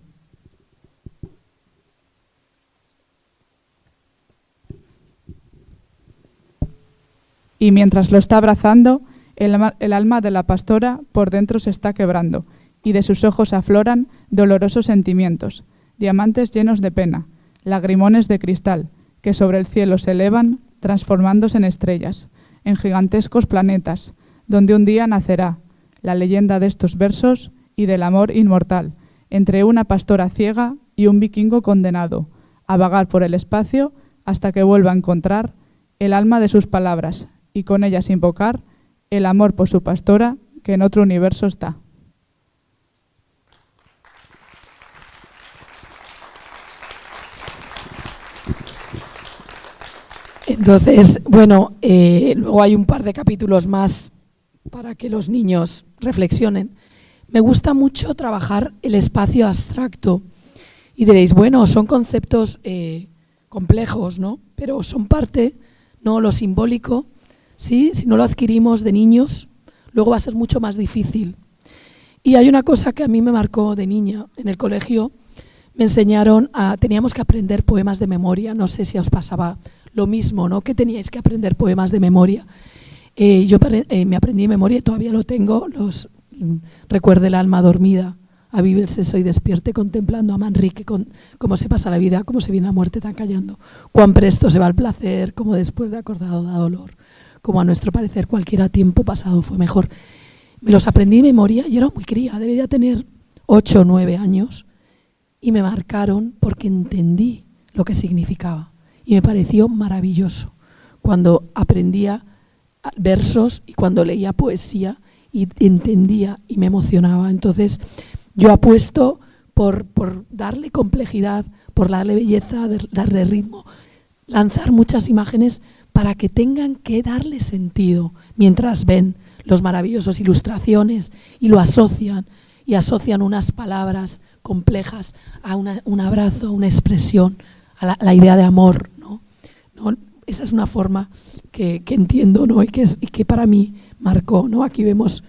[SPEAKER 3] Y mientras lo está abrazando, el alma de la pastora por dentro se está quebrando y de sus ojos afloran dolorosos sentimientos, diamantes llenos de pena, lagrimones de cristal que sobre el cielo se elevan transformándose en estrellas, en gigantescos planetas, donde un día nacerá la leyenda de estos versos y del amor inmortal entre una pastora ciega y un vikingo condenado a vagar por el espacio hasta que vuelva a encontrar el alma de sus palabras y con ellas invocar el amor por su pastora que en otro universo está.
[SPEAKER 1] Entonces, bueno, luego hay un par de capítulos más para que los niños reflexionen. Me gusta mucho trabajar el espacio abstracto y diréis, bueno, son conceptos complejos, ¿no? Pero son parte, ¿no? Lo simbólico, ¿sí? Si no lo adquirimos de niños, luego va a ser mucho más difícil. Y hay una cosa que a mí me marcó de niña. En el colegio me enseñaron teníamos que aprender poemas de memoria. No sé si os pasaba lo mismo, ¿no? Que teníais que aprender poemas de memoria. Yo me aprendí de memoria y todavía lo tengo. Recuerde el alma dormida, avive el seso y despierte contemplando a Manrique, cómo se pasa la vida, cómo se viene la muerte tan callando, cuán presto se va el placer, como después de acordado da dolor, como a nuestro parecer cualquiera tiempo pasado fue mejor. Me los aprendí de memoria y era muy cría, debía tener 8 o 9 años y me marcaron porque entendí lo que significaba y me pareció maravilloso cuando aprendía versos y cuando leía poesía. y entendía y me emocionaba. Entonces yo apuesto por darle complejidad, por darle belleza, darle ritmo, lanzar muchas imágenes para que tengan que darle sentido mientras ven las maravillosas ilustraciones y lo asocian unas palabras complejas a un abrazo, a una expresión, a la idea de amor, ¿no? Esa es una forma que entiendo, ¿no? y que para mí marcó, ¿no? Aquí vemos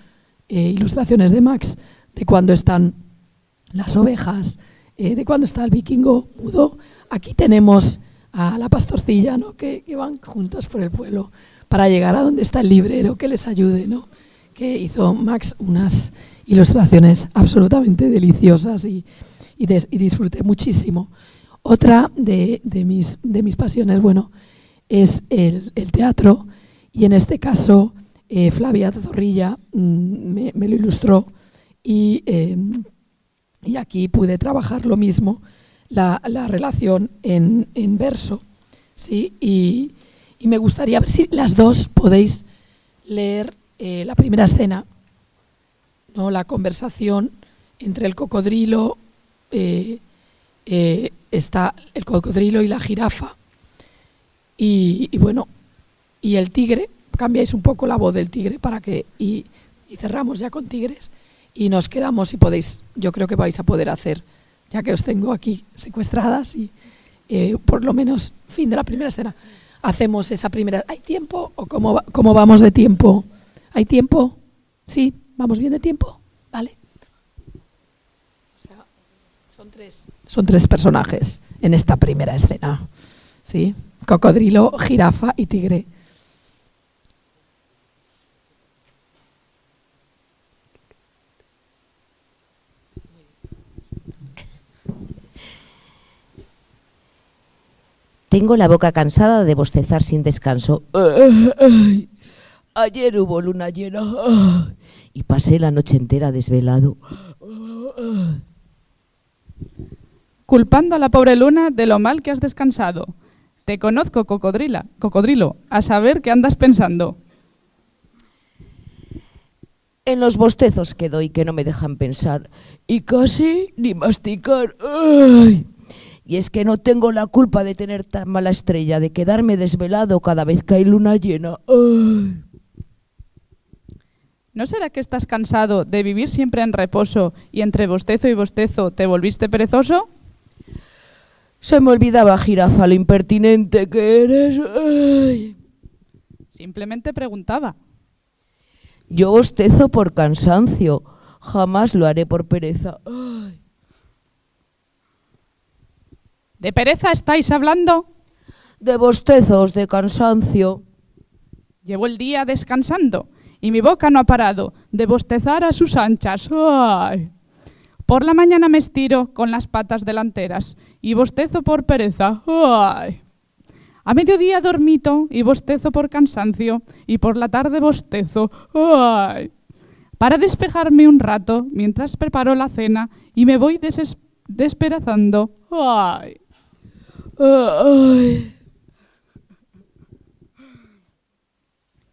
[SPEAKER 1] ilustraciones de Max de cuando están las ovejas, de cuando está el vikingo mudo. Aquí tenemos a la pastorcilla, ¿no? que van juntos por el pueblo para llegar a donde está el librero que les ayude, ¿no? Que hizo Max unas ilustraciones absolutamente deliciosas y disfruté muchísimo. Otra de mis pasiones, bueno, es el teatro, y en este caso Flavia Zorrilla me lo ilustró, y aquí pude trabajar lo mismo, la relación en verso, ¿sí? Y me gustaría ver si las dos podéis leer la primera escena, ¿no? La conversación entre el cocodrilo, está el cocodrilo y la jirafa, y bueno, y el tigre. Cambiáis un poco la voz del tigre para que y cerramos ya con tigres y nos quedamos, y podéis, yo creo que vais a poder hacer, ya que os tengo aquí secuestradas, y por lo menos fin de la primera escena hacemos esa primera. ¿Hay tiempo o cómo vamos de tiempo? ¿Hay tiempo? ¿Sí? ¿Vamos bien de tiempo? Vale. O sea, son tres personajes en esta primera escena, ¿sí? Cocodrilo, jirafa y tigre.
[SPEAKER 2] Tengo la boca cansada de bostezar sin descanso. Ayer hubo luna llena y pasé la noche entera desvelado.
[SPEAKER 3] Culpando a la pobre luna de lo mal que has descansado. Te conozco, cocodrilo, a saber qué andas pensando.
[SPEAKER 2] En los bostezos que doy que no me dejan pensar y casi ni masticar. ¡Ay! Y es que no tengo la culpa de tener tan mala estrella, de quedarme desvelado cada vez que hay luna llena. ¡Ay!
[SPEAKER 3] ¿No será que estás cansado de vivir siempre en reposo y entre bostezo y bostezo te volviste perezoso?
[SPEAKER 2] Se me olvidaba, jirafa, lo impertinente que eres. ¡Ay!
[SPEAKER 3] Simplemente preguntaba.
[SPEAKER 2] Yo bostezo por cansancio, jamás lo haré por pereza. ¡Ay!
[SPEAKER 3] ¿De pereza estáis hablando?
[SPEAKER 2] De bostezos, de cansancio.
[SPEAKER 3] Llevo el día descansando y mi boca no ha parado de bostezar a sus anchas. ¡Ay! Por la mañana me estiro con las patas delanteras y bostezo por pereza. ¡Ay! A mediodía dormito y bostezo por cansancio y por la tarde bostezo. ¡Ay! Para despejarme un rato mientras preparo la cena y me voy despedazando. ¡Ay!
[SPEAKER 2] ¡Ay!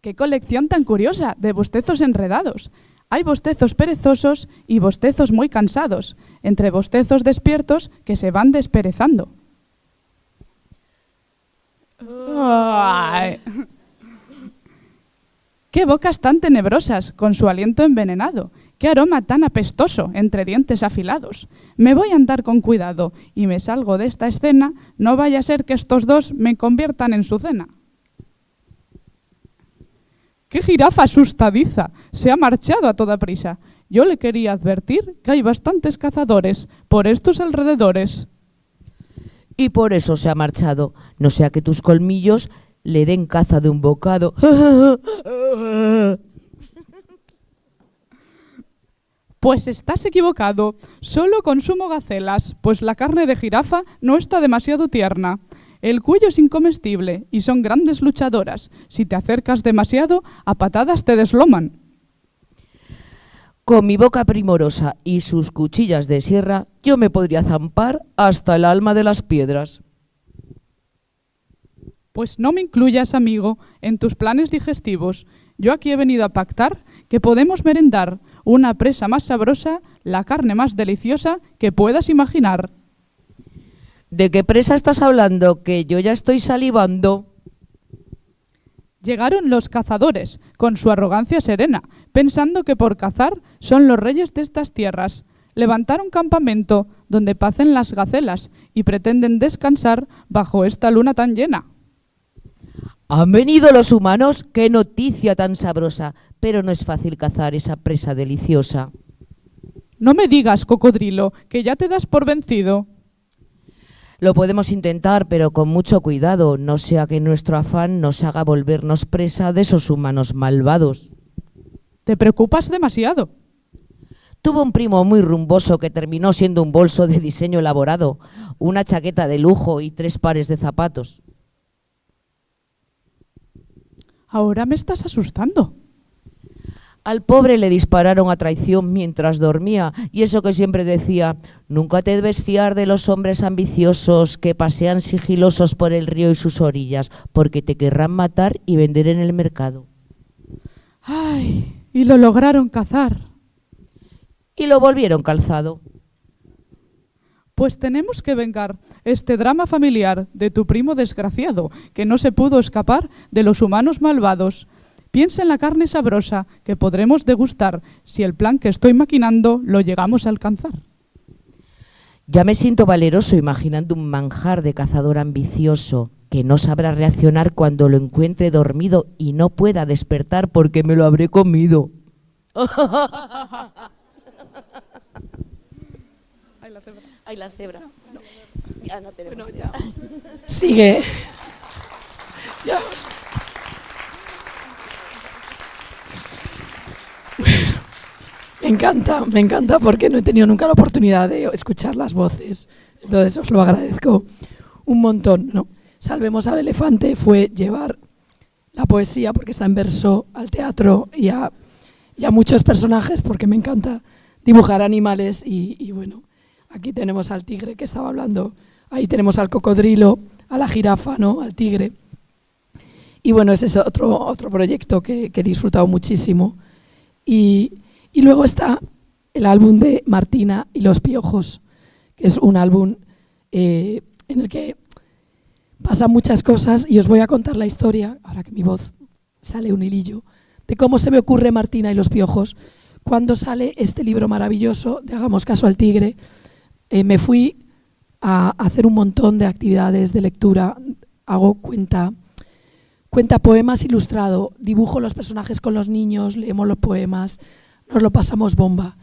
[SPEAKER 3] ¡Qué colección tan curiosa de bostezos enredados! Hay bostezos perezosos y bostezos muy cansados, entre bostezos despiertos que se van desperezando. ¡Ay! ¡Qué bocas tan tenebrosas, con su aliento envenenado! ¡Qué aroma tan apestoso, entre dientes afilados! Me voy a andar con cuidado y me salgo de esta escena, no vaya a ser que estos dos me conviertan en su cena. ¡Qué jirafa asustadiza! Se ha marchado a toda prisa. Yo le quería advertir que hay bastantes cazadores por estos alrededores.
[SPEAKER 2] Y por eso se ha marchado, no sea que tus colmillos le den caza de un bocado.
[SPEAKER 3] Pues estás equivocado. Solo consumo gacelas, pues la carne de jirafa no está demasiado tierna. El cuello es incomestible y son grandes luchadoras. Si te acercas demasiado, a patadas te desloman.
[SPEAKER 2] Con mi boca primorosa y sus cuchillas de sierra, yo me podría zampar hasta el alma de las piedras.
[SPEAKER 3] Pues no me incluyas, amigo, en tus planes digestivos. Yo aquí he venido a pactar que podemos merendar una presa más sabrosa, la carne más deliciosa que puedas imaginar.
[SPEAKER 2] ¿De qué presa estás hablando? Que yo ya estoy salivando.
[SPEAKER 3] Llegaron los cazadores, con su arrogancia serena, pensando que por cazar son los reyes de estas tierras. Levantaron campamento donde pacen las gacelas y pretenden descansar bajo esta luna tan llena.
[SPEAKER 2] ¿Han venido los humanos? ¡Qué noticia tan sabrosa! Pero no es fácil cazar esa presa deliciosa.
[SPEAKER 3] No me digas, cocodrilo, que ya te das por vencido.
[SPEAKER 2] Lo podemos intentar, pero con mucho cuidado, no sea que nuestro afán nos haga volvernos presa de esos humanos malvados.
[SPEAKER 3] Te preocupas demasiado.
[SPEAKER 2] Tuvo un primo muy rumboso que terminó siendo un bolso de diseño elaborado, una chaqueta de lujo y 3 pares de zapatos.
[SPEAKER 3] Ahora me estás asustando.
[SPEAKER 2] Al pobre le dispararon a traición mientras dormía, y eso que siempre decía: nunca te debes fiar de los hombres ambiciosos que pasean sigilosos por el río y sus orillas, porque te querrán matar y vender en el mercado.
[SPEAKER 3] ¡Ay! Y lo lograron cazar.
[SPEAKER 2] Y lo volvieron calzado.
[SPEAKER 3] Pues tenemos que vengar este drama familiar de tu primo desgraciado, que no se pudo escapar de los humanos malvados. Piensa en la carne sabrosa que podremos degustar si el plan que estoy maquinando lo llegamos a alcanzar.
[SPEAKER 2] Ya me siento valeroso imaginando un manjar de cazador ambicioso que no sabrá reaccionar cuando lo encuentre dormido y no pueda despertar porque me lo habré comido.
[SPEAKER 4] Ay, la cebra. No. Ya no tenemos.
[SPEAKER 1] Bueno, ya. Sigue. Ya. Bueno, me encanta porque no he tenido nunca la oportunidad de escuchar las voces. Entonces os lo agradezco un montón, ¿no? Salvemos al elefante fue llevar la poesía, porque está en verso, al teatro y a muchos personajes, porque me encanta dibujar animales y bueno, aquí tenemos al tigre que estaba hablando, ahí tenemos al cocodrilo, a la jirafa, ¿no? Al tigre. Y bueno, ese es otro proyecto que he disfrutado muchísimo. Y luego está el álbum de Martina y los piojos, que es un álbum en el que pasan muchas cosas y os voy a contar la historia, ahora que mi voz sale un hilillo, de cómo se me ocurre Martina y los piojos. Cuando sale este libro maravilloso de Hagamos caso al tigre, me fui a hacer un montón de actividades de lectura, hago cuenta poemas ilustrado, dibujo los personajes con los niños, leemos los poemas, nos lo pasamos bomba.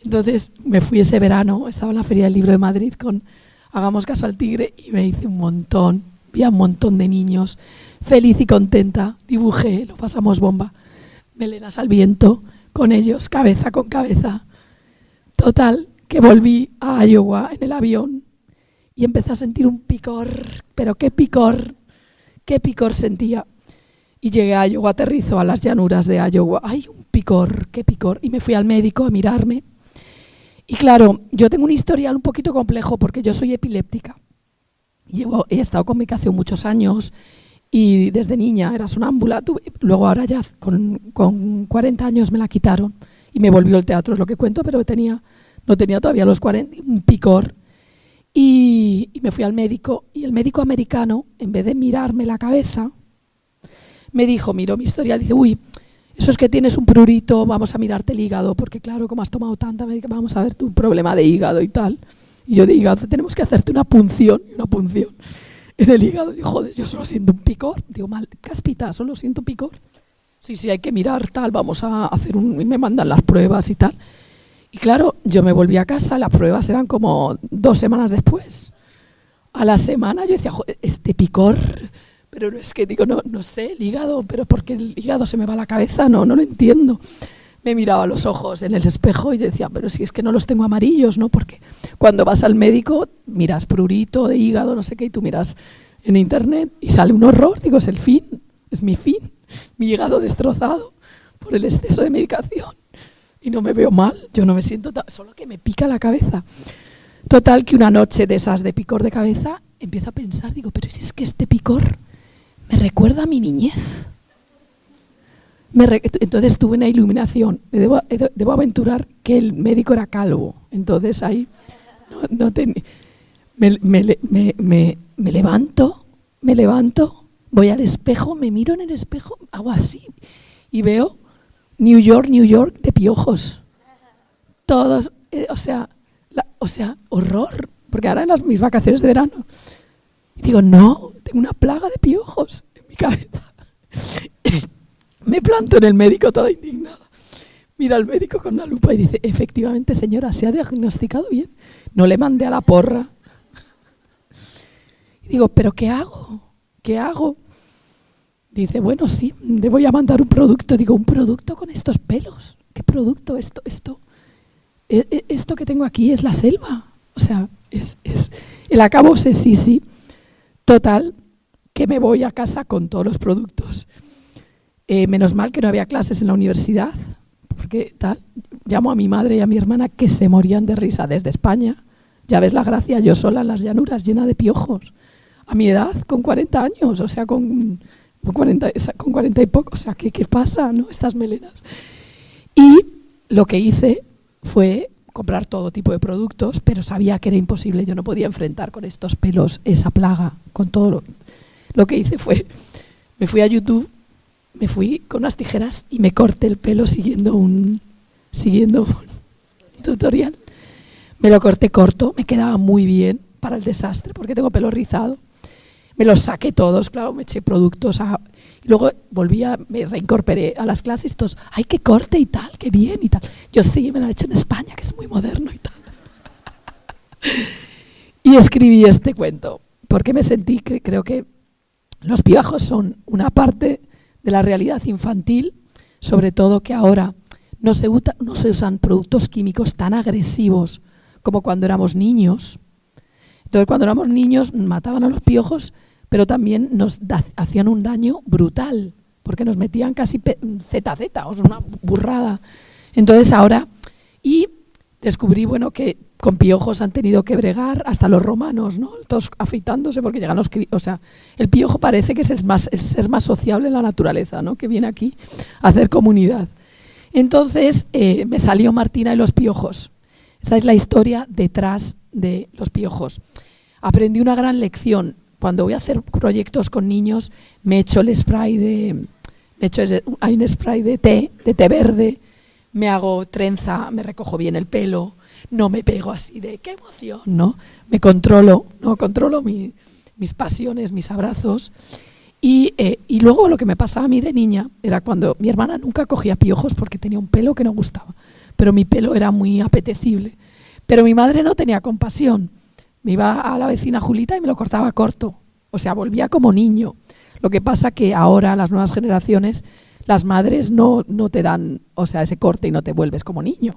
[SPEAKER 1] Entonces me fui ese verano, estaba en la Feria del Libro de Madrid con Hagamos caso al tigre y me hice un montón, vi a un montón de niños, feliz y contenta, dibujé, lo pasamos bomba, melenas al viento con ellos, cabeza con cabeza. Total, que volví a Iowa en el avión y empecé a sentir un picor, pero qué picor sentía. Y llegué a Iowa, aterrizo a las llanuras de Iowa. ¡Ay, un picor! ¡Qué picor! Y me fui al médico a mirarme. Y claro, yo tengo un historial un poquito complejo porque yo soy epiléptica. He estado con medicación muchos años y desde niña era sonámbula. Luego ahora ya con 40 años me la quitaron y me volvió el teatro, es lo que cuento, pero no tenía todavía los 40, un picor. Y me fui al médico y el médico americano, en vez de mirarme la cabeza, me dijo, miró mi historial, dice, uy, eso es que tienes un prurito, vamos a mirarte el hígado, porque claro, como has tomado tanta medicación, vamos a ver tu problema de hígado y tal. Y yo de hígado, tenemos que hacerte una punción en el hígado. Digo, joder, yo solo siento un picor. Digo, mal, caspita, solo siento picor. Sí, hay que mirar tal, vamos a hacer y me mandan las pruebas y tal. Y claro, yo me volví a casa, las pruebas eran como 2 semanas después. A la semana yo decía, joder, este picor, pero no es que digo, no sé, el hígado, pero ¿por qué el hígado se me va a la cabeza? No lo entiendo. Me miraba a los ojos en el espejo y yo decía, pero si es que no los tengo amarillos, ¿no? Porque cuando vas al médico miras prurito de hígado, no sé qué, y tú miras en internet y sale un horror. Digo, es el fin, es mi fin, mi hígado destrozado por el exceso de medicación. Y no me veo mal, yo no me siento solo que me pica la cabeza. Total, que una noche de esas de picor de cabeza empiezo a pensar, digo, pero si es que este picor me recuerda a mi niñez. Entonces tuve una iluminación. Debo aventurar que el médico era calvo. Entonces ahí no tenía... Me levanto, voy al espejo, me miro en el espejo, hago así y veo New York de piojos. Todos, o sea, horror, porque ahora en mis vacaciones de verano. Y digo, no, tengo una plaga de piojos en mi cabeza. Me planto en el médico toda indignada. Mira al médico con una lupa y dice, efectivamente, señora, se ha diagnosticado bien. No le mandé a la porra. Y digo, ¿pero qué hago? ¿Qué hago? Dice, bueno, sí, le voy a mandar un producto. Digo, ¿un producto con estos pelos? ¿Qué producto? Esto que tengo aquí es la selva. O sea, es el acabose, sí. Total, que me voy a casa con todos los productos. Menos mal que no había clases en la universidad, porque llamo a mi madre y a mi hermana que se morían de risa desde España. Ya ves la gracia, yo sola en las llanuras, llena de piojos. A mi edad, con 40 años, o sea, con 40 y poco, o sea, ¿qué pasa, no? Estas melenas. Y lo que hice fue comprar todo tipo de productos, pero sabía que era imposible, yo no podía enfrentar con estos pelos esa plaga, con todo lo que hice fue, me fui a YouTube, me fui con unas tijeras y me corté el pelo siguiendo un tutorial. Me lo corté corto, me quedaba muy bien para el desastre, porque tengo pelo rizado. Me los saqué todos, claro, me eché productos. Y luego me reincorporé a las clases, todos, ¡ay, qué corte y tal, qué bien y tal! Yo sí, me lo he hecho en España, que es muy moderno y tal. Y escribí este cuento, porque me sentí, creo que los piojos son una parte de la realidad infantil, sobre todo que ahora no se usan productos químicos tan agresivos como cuando éramos niños. Entonces, cuando éramos niños mataban a los piojos, pero también nos hacían un daño brutal, porque nos metían casi ZZ, o sea, una burrada. Entonces ahora, y descubrí, bueno, que con piojos han tenido que bregar hasta los romanos, ¿no? Todos afeitándose porque llegan los... O sea, el piojo parece que es el ser más sociable en la naturaleza, ¿no? Que viene aquí a hacer comunidad. Entonces me salió Martina y los piojos. Esa es la historia detrás de los piojos. Aprendí una gran lección. Cuando voy a hacer proyectos con niños, me echo el spray hay un spray de té verde, me hago trenza, me recojo bien el pelo, no me pego así de ¡qué emoción! ¿No? Me controlo mis pasiones, mis abrazos. Y luego lo que me pasaba a mí de niña era cuando mi hermana nunca cogía piojos porque tenía un pelo que no gustaba, pero mi pelo era muy apetecible. Pero mi madre no tenía compasión. Me iba a la vecina Julita y me lo cortaba corto. O sea, volvía como niño. Lo que pasa que ahora, las nuevas generaciones, las madres no te dan, o sea, ese corte y no te vuelves como niño.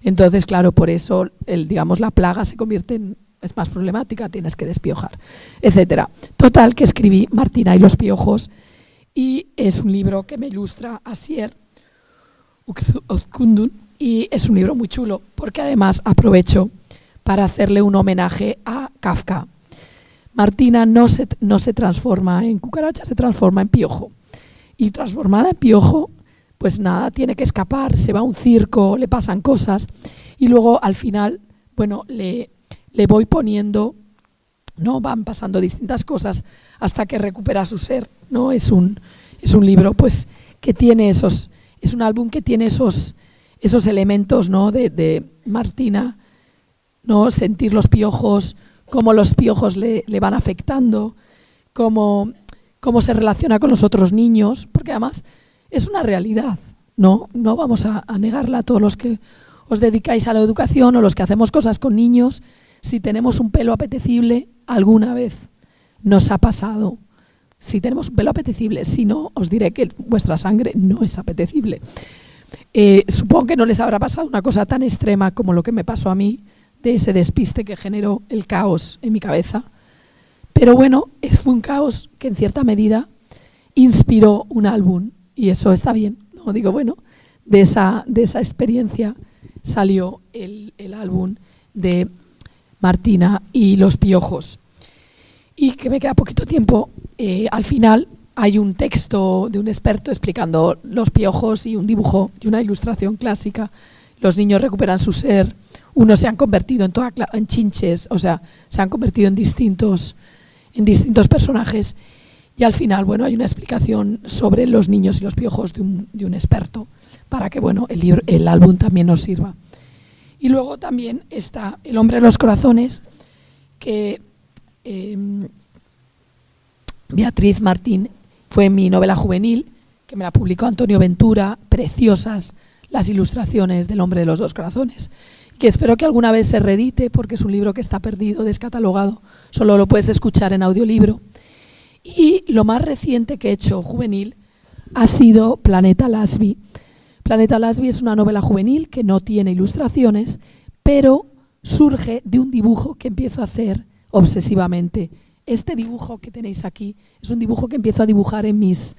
[SPEAKER 1] Entonces, claro, por eso, la plaga se convierte es más problemática, tienes que despiojar, etcétera. Total, que escribí Martina y los piojos, y es un libro que me ilustra Asier Özkundun, y es un libro muy chulo, porque además aprovecho para hacerle un homenaje a Kafka. Martina no se transforma en cucaracha, se transforma en piojo. Y transformada en piojo, pues nada, tiene que escapar, se va a un circo, le pasan cosas, y luego al final, bueno, le voy poniendo, ¿no? Van pasando distintas cosas hasta que recupera su ser, ¿no? Es un libro, pues, que tiene es un álbum que tiene esos elementos, ¿no? de Martina, ¿no? Sentir los piojos, cómo los piojos le van afectando, cómo se relaciona con los otros niños, porque además es una realidad, ¿no? No vamos a negarla a todos los que os dedicáis a la educación o los que hacemos cosas con niños. Si tenemos un pelo apetecible, alguna vez nos ha pasado. Si tenemos un pelo apetecible, si no, os diré que vuestra sangre no es apetecible. Supongo que no les habrá pasado una cosa tan extrema como lo que me pasó a mí, de ese despiste que generó el caos en mi cabeza. Pero bueno, fue un caos que en cierta medida inspiró un álbum, y eso está bien, ¿no? Digo, bueno, de esa experiencia salió el álbum de Martina y los piojos. Y que me queda poquito tiempo, al final hay un texto de un experto explicando los piojos y un dibujo y una ilustración clásica. Los niños recuperan su ser, unos se han convertido en chinches, o sea, se han convertido en distintos personajes. Y al final, bueno, hay una explicación sobre los niños y los piojos de un experto para que, bueno, el álbum también nos sirva. Y luego también está El hombre de los corazones, que Beatriz Martín fue mi novela juvenil, que me la publicó Antonio Ventura, preciosas las ilustraciones del hombre de los dos corazones, que espero que alguna vez se reedite porque es un libro que está perdido, descatalogado, solo lo puedes escuchar en audiolibro. Y lo más reciente que he hecho juvenil ha sido Planeta Lasby. Planeta Lasby es una novela juvenil que no tiene ilustraciones, pero surge de un dibujo que empiezo a hacer obsesivamente. Este dibujo que tenéis aquí es un dibujo que empiezo a dibujar en mis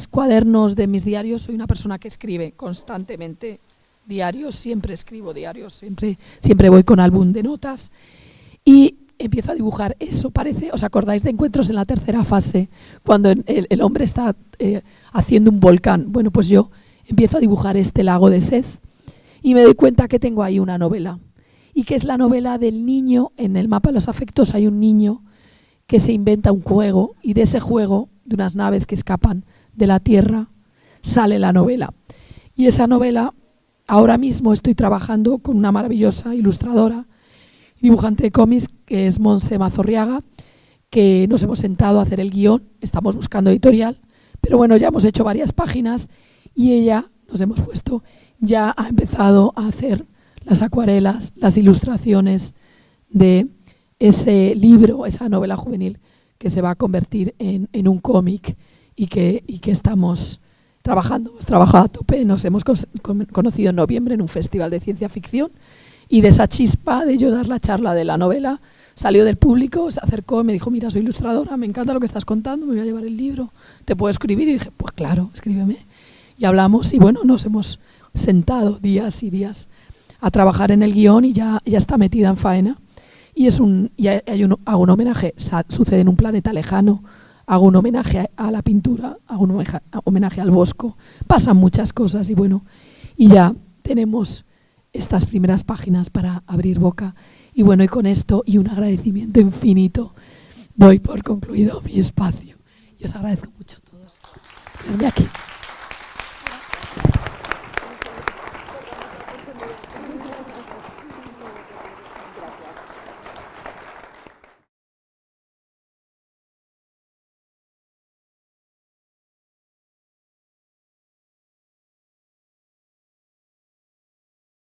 [SPEAKER 1] cuadernos de mis diarios. Soy una persona que escribe constantemente diarios, siempre escribo diarios, siempre voy con álbum de notas y empiezo a dibujar eso. Parece, ¿os acordáis de Encuentros en la tercera fase? Cuando el hombre está haciendo un volcán. Bueno, pues yo empiezo a dibujar este lago de sed y me doy cuenta que tengo ahí una novela. Y que es la novela del niño. En el mapa de los afectos hay un niño que se inventa un juego y de ese juego, de unas naves que escapan de la Tierra, sale la novela. Y esa novela, ahora mismo estoy trabajando con una maravillosa ilustradora y dibujante de cómics, que es Montse Mazorriaga, que nos hemos sentado a hacer el guión, estamos buscando editorial, pero bueno, ya hemos hecho varias páginas y ella, nos hemos puesto, ya ha empezado a hacer las acuarelas, las ilustraciones de ese libro, esa novela juvenil que se va a convertir en un cómic y que estamos trabajando. Hemos trabajado a tope, nos hemos conocido en noviembre en un festival de ciencia ficción y de esa chispa de yo dar la charla de la novela salió del público, se acercó y me dijo: mira, soy ilustradora, me encanta lo que estás contando, me voy a llevar el libro, ¿te puedo escribir? Y dije: pues claro, escríbeme. Y hablamos y bueno, nos hemos sentado días y días a trabajar en el guión y ya está metida en faena. Y hago un homenaje, sucede en un planeta lejano, hago un homenaje a la pintura, hago un homenaje al bosco, pasan muchas cosas y bueno, y ya tenemos estas primeras páginas para abrir boca. Y bueno, y con esto y un agradecimiento infinito doy por concluido mi espacio. Y os agradezco mucho a todos. Verme aquí.